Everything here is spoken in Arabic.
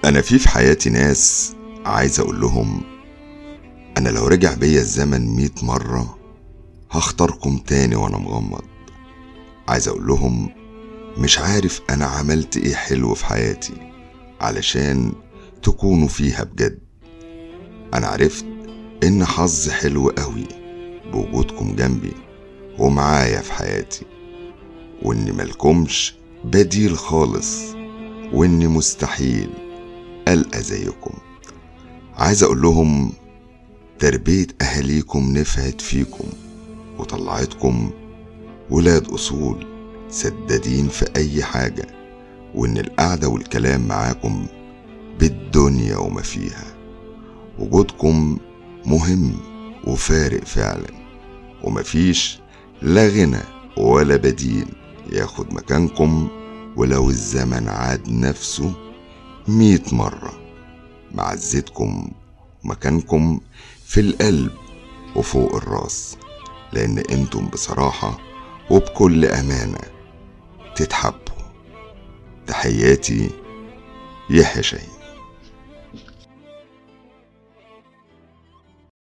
أنا في حياتي ناس عايز أقول لهم أنا لو رجع بيا الزمن 100 مرة هختاركم تاني وأنا مغمض. عايز أقول لهم مش عارف أنا عملت إيه حلو في حياتي علشان تكونوا فيها بجد. أنا عرفت إن حظ حلو قوي بوجودكم جنبي ومعايا في حياتي، وإن ملكمش بديل خالص، وإن مستحيل ألقى زيكم. عايز أقول لهم تربية أهاليكم نفعت فيكم وطلعتكم ولاد أصول سدادين في أي حاجة، وإن القعدة والكلام معاكم بالدنيا وما فيها. وجودكم مهم وفارق فعلا، ومفيش لا غنى ولا بديل ياخد مكانكم ولو الزمن عاد نفسه 100 مرة. معزتكم ومكانكم في القلب وفوق الراس، لأن انتم بصراحة وبكل أمانة تتحبوا. تحياتي، يحيى شاهين.